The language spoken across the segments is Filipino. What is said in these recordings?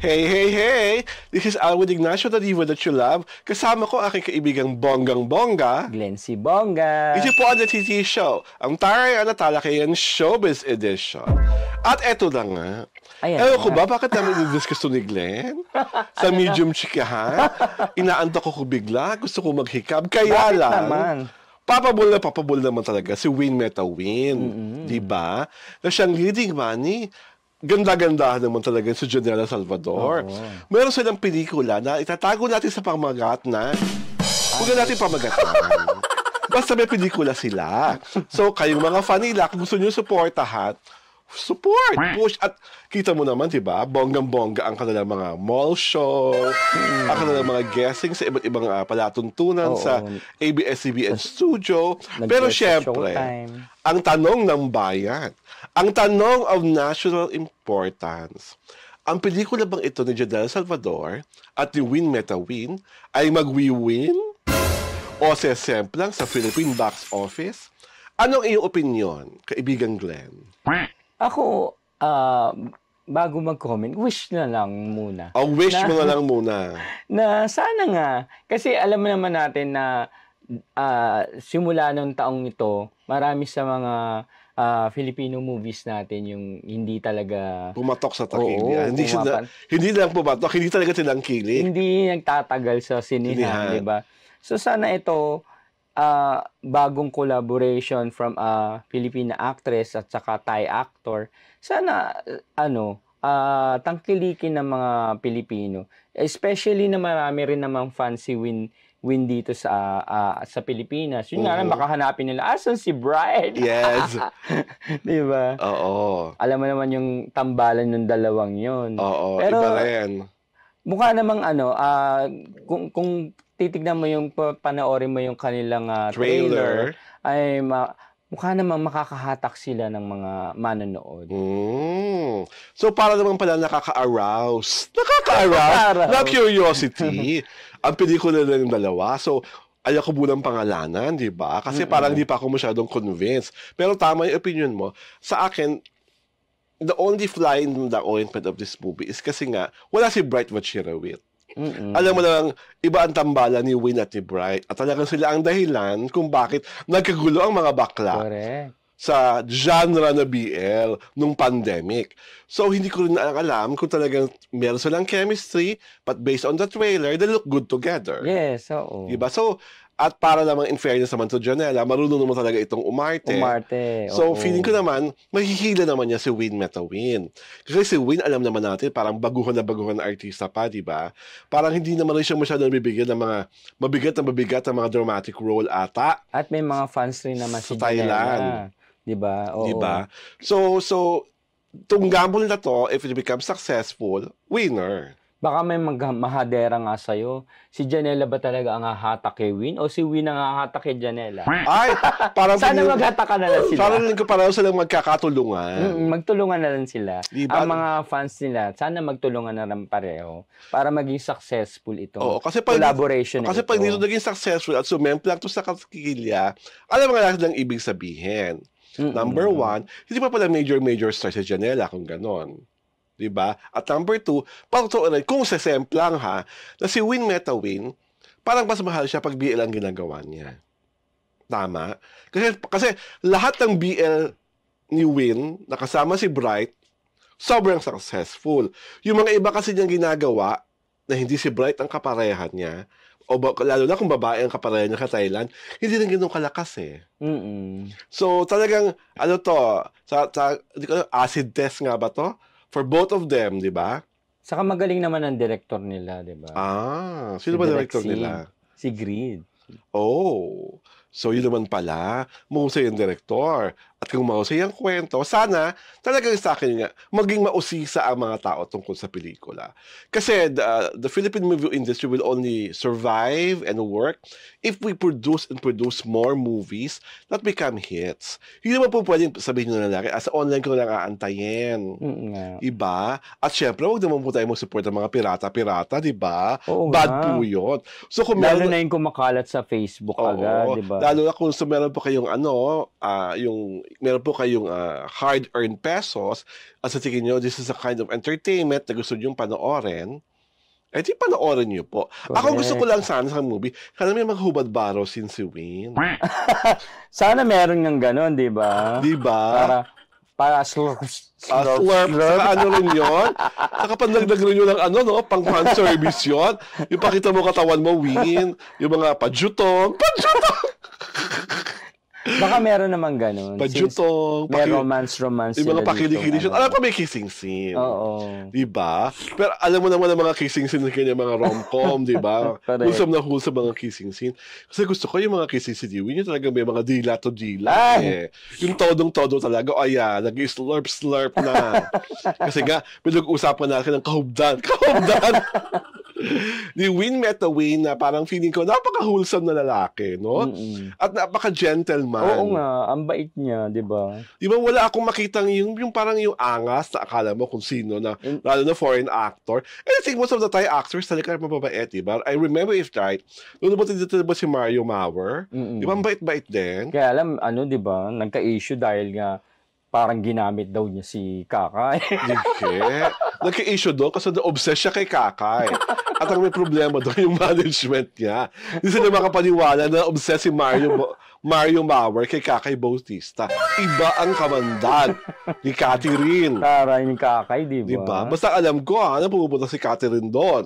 Hey, hey, hey! This is Alwin Ignacio, the diva that you love. Kasama ko aking kaibigang bonggang-bongga. Glenn C. Bongga. Ito po ang The TT Show, ang taray na talakayan Showbiz Edition. At eto na nga. Ewan ko ba, bakit namin i-discuss to ni Glenn? Sa medium chikahan? Inaantok ko bigla, gusto ko maghikab. Kaya bakit lang, naman? papabol naman talaga si Win Meta Win. Diba? Na siyang leading man ni ganda-gandahan naman talaga si Janela Salvador. Meron silang pelikula na itatago natin sa pamagat na huwag na natin pamagatan. Basta may pelikula sila. So, kayong mga fan nila, kung gusto nyo supportahan, support, push, at kita mo naman, diba, bonggang-bongga ang kanilang mga mall show, ang kanilang mga guesting sa iba't ibang palatuntunan sa ABS-CBN studio. Pero syempre, ang tanong ng bayan, ang tanong of national importance, ang pelikula bang ito ni Janela Salvador at ni Win Meta Win ay mag-win o sesemplang sa Philippine box office? Anong iyong opinion, kaibigang Glenn? Ako, bago mag-comment, wish na lang muna. Wish mo na lang muna. Na sana nga, kasi alam naman natin na simula ng taong ito, marami sa mga Filipino movies natin yung hindi talaga pumatok sa takilya. Hindi lang pumatok, hindi talaga silang kilig. Hindi nagtatagal sa sinihan, di ba? So sana ito, bagong collaboration from a Filipina actress at saka Thai actor, sana tangkilikin ng mga Pilipino, especially na marami rin namang fans si Win dito sa Pilipinas. Yun nga lang, baka hanapin nila, asan si Bride? Yes. Di ba? Oo. Alam mo naman yung tambalan ng dalawang yun. Oo, pero iba rin. Mukha namang kung titignan mo yung panoorin mo yung kanilang trailer, ay mukha namang makakahatak sila ng mga manonood. So para naman pala nakaka-arouse na curiosity ang pelikula ng dalawa. So ayaw ko munang pangalanan, di ba? Kasi parang di pa ako masyadong convinced. Pero tama yung opinion mo. Sa akin, the only fly in the ointment of this movie is kasi nga, wala si Bright Vachirowit. Alam mo lang, iba ang tambalan ni Win at ni Bright. At talagang sila ang dahilan kung bakit nagkagulo ang mga bakla. Correct. Sa genre na BL nung pandemic. So, hindi ko rin alam kung talagang meron silang chemistry, but based on the trailer, they look good together. Yes, oo. Diba? So, at para namang in fairness naman to Janela, marunong naman talaga itong umarte. So, feeling ko naman, mahihila naman niya si Win Meta Win. Kasi si Win, alam naman natin, parang baguhan na artista pa, di ba? Parang hindi naman rin siya masyadong bibigyan ng mga mabigat na mga dramatic role ata. At may mga fans rin naman sa Thailand. Di ba? Di ba? So, itong gamble na to, if it becomes successful, winner. Baka may mahadera nga sa'yo. Si Janela ba talaga ang hahatak kay Win? O si Win ang hahatak kay Janela? Ay, parang sana maghatakan na lang sila. Parang ko parang silang magkakatulungan. Magtulungan na lang sila. Diba? Ang mga fans nila, sana magtulungan na lang pareho para maging successful ito. Kasi collaboration kasi pag dito naging successful at sumemplang to sa kakilya, alam mo nga lang ibig sabihin. Number one, hindi pa pala major star si Janela kung ganon. Diba? At number two, kung sesemplang na si Win Meta Win, parang mas mahal siya pag BL ang ginagawa niya. Tama? Kasi lahat ng BL ni Win, nakasama si Bright, sobrang successful. Yung mga iba kasi niyang ginagawa, na hindi si Bright ang kaparehan niya, o lalo na kung babae ang kaparehan niya sa Thailand, hindi rin ganun kalakas eh. So talagang, acid test nga ba to? For both of them, di ba? Saka magaling naman ang director nila, di ba? Sino ba director nila? Si Grid. Oh, so yun naman pala, mahusay yung director. At kung mahusay ang kwento, sana talagang sa akin nga, maging mausisa ang mga tao tungkol sa pelikula. Kasi the Philippine movie industry will only survive and work if we produce more movies that become hits. Hindi naman po pwedeng sabihin nyo na lang, as online ko lang aantayin. Iba? At syempre, huwag naman po tayo mag-support ng mga pirata-pirata, di ba? Bad po yun. So, kung lalo na yung kumakalat sa Facebook agad, di ba? Lalo na kung meron pa kayong meron po kayong hard-earned pesos at sa tingin nyo, this is a kind of entertainment na gusto nyo panoorin, eh di panoorin nyo po. Correct. Ako gusto ko lang sana sa movie, sana may mga hubad-baro sin si Win. Sana meron ng ganon, di ba? Di ba? Para slurp. Slurp. Saka ano rin yun? Saka pandagdag rin yun ng pang fan service yun. Yung pakita mo katawan mo, Win. Yung mga pajutong. Baka meron naman ganun. Pajutong. May romance yung mga pakilig-kilig siya. Alam ko may kissing scene. Oo. Diba? Pero alam mo naman ang mga kissing scene ng kanya mga rom-com, diba? Wholesome na wholesome mga kissing scene. Kasi gusto ko yung mga kissing scene. Yung talaga may mga dila to dila. Eh. Yung todong-todo talaga. O ayan, nag-slurp-slurp na. Kasi nga, pinag-usapan natin ng kahubdan. Kahubdan! Ni Win met a Win na parang feeling ko napaka-wholesome na lalaki, no? At napaka-gentleman. Oo nga, ang bait niya, di ba? Di ba wala akong makitang yung parang yung angas na akala mo kung sino na, lalo na foreign actor. And I think most of the Thai actors talaga mababait, di ba? I remember if right, noon ba dito ba si Mario Maurer? Di ba ang bait-bait din? Kaya alam, di ba, nagka-issue dahil nga parang ginamit daw niya si Kakay. Nagka-issue doon kasi na-obsess siya kay Kakay. At ang may problema doon yung management niya. Hindi sila makapaniwala na obsess si Mario Maurer kay Kakay Bautista. Iba ang kamandag ni Catherine. Taray ni Kakay, di ba? Diba? Basta alam ko na pupunta si Catherine doon.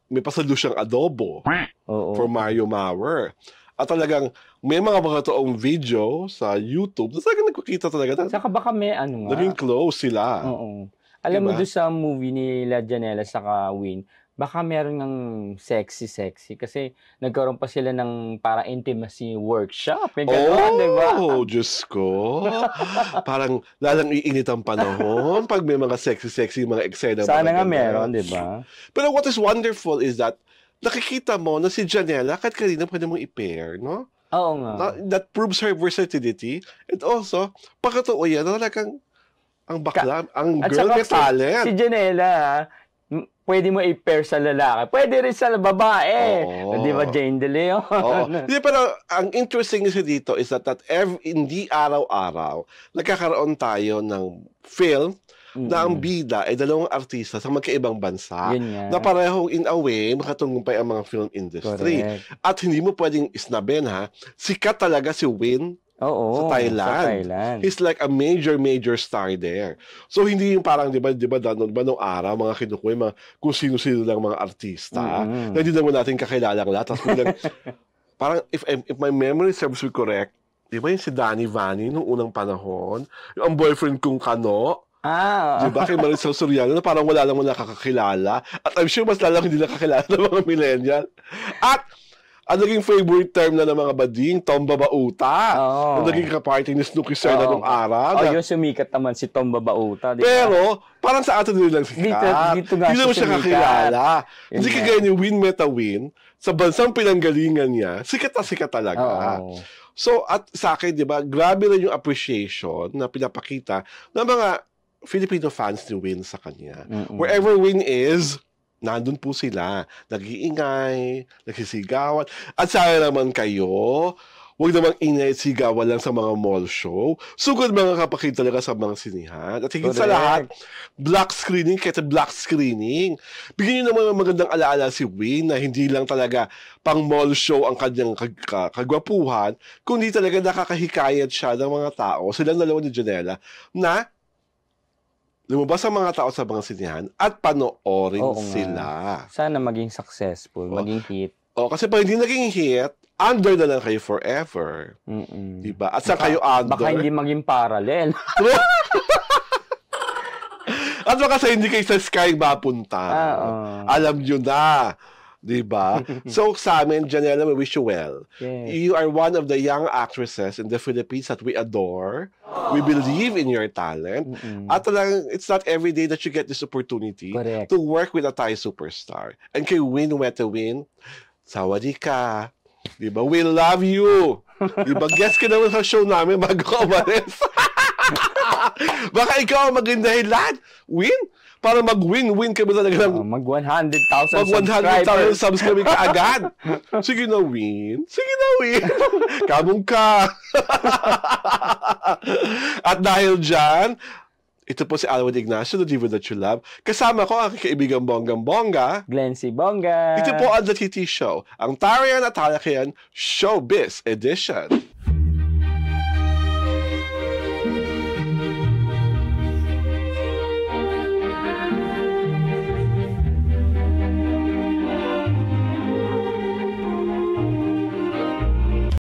May pasalo siyang adobo for Mario Maurer. At talagang may mga toong video sa YouTube na talagang nagkukita talaga. Saka baka may naging close sila. Oo. Alam mo doon sa movie ni La Janela saka Win, baka meron ng sexy kasi nagkaroon pa sila ng para intimacy workshop. May gano'n, di ba? Oh, Diyos ko. Parang lalang iinit ang panahon pag may mga sexy mga eksena. Sana nga meron, di ba? Pero what is wonderful is that nakikita mo na si Janela kahit kanina pwede mong i-pair, no? Oo nga. That proves her versatility. And also, pagkatoo yan, talagang ang bakla, ang girl may talent. Si Janela, pwede mo i-pair sa lalaki. Pwede rin sa babae. Di ba, Jane De Leon? Pero ang interesting kasi dito is that hindi araw-araw nagkakaroon tayo ng film na ang bida ay dalawang artista sa magkaibang bansa na parehong in a way makatunggumpay ang mga film industry. Correct. At hindi mo pwedeng isnabin sikat talaga si Win sa Thailand. He's like a major star there. So hindi yung parang di ba nung araw mga kinukuha mga kung sino-sino lang mga artista na hindi naman natin kakilalang lahat. Tapos parang if my memory serves me correct, di ba yung si Danny Vani nung unang panahon, yung ang boyfriend kong Kano, diba kay Marisol Soriano na parang wala lang nakakakilala. At I'm sure mas lalang hindi nakakilala ng mga millennial. At ang naging favorite term na ng mga bading, Tom Babauta. Ang naging kaparty ni Snooki Serna nung araw. Yung sumikat naman si Tom Babauta. Diba? Pero, parang sa atin din lang sikat. Dito nga hindi naman siya kakilala. Hindi kagaya ni Win Meta Win, sa bansang pinanggalingan niya, sikat na sikat talaga. So, at sa akin, di ba, grabe rin yung appreciation na pinapakita ng mga Filipino fans ni Win sa kanya. Wherever Win is, nandun po sila. Nag-iingay, nagsisigawan. At sana naman kayo, huwag namang ingay at sigawan lang sa mga mall show. Sugod mga kapakit talaga sa mga sinihan. At higit sa lahat, black screening kaysa black screening. Bigyan nyo naman magandang alaala si Win na hindi lang talaga pang mall show ang kanyang kagwapuhan, kundi talaga nakakahikayat siya ng mga tao, silang dalawa ni Janela, na lumabas ang mga tao sa mga sinihan at panoorin sila. Sana maging successful, maging hit. Kasi pag hindi naging hit, under na lang kayo forever. Diba? At saan kayo under? Baka hindi maging parallel. At baka sa hindi kayo sa sky mapunta. Alam nyo na. Diba? So sa amin, Janela, we wish you well. You are one of the young actresses in the Philippines that we adore. We believe in your talent. At talagang, it's not every day that you get this opportunity to work with a Thai superstar. And kay Win Meta Win, sawadee-ka. Diba? We love you. Diba? Guest ka naman sa show namin bago ka umalis. Baka ikaw ang maging dahilan. Win, para mag-win kami talaga ng mag 100,000 mag-100,000 subscribers ka agad. Sige na, Win. Kamong ka. At dahil dyan, ito po si Alwin Ignacio, The Diva That You Love. Kasama ko ang kaibigang bonggang-bongga, Glenn C. Bongga. Ito po ang The TT Show, ang Tarian at Talakayan Showbiz Edition.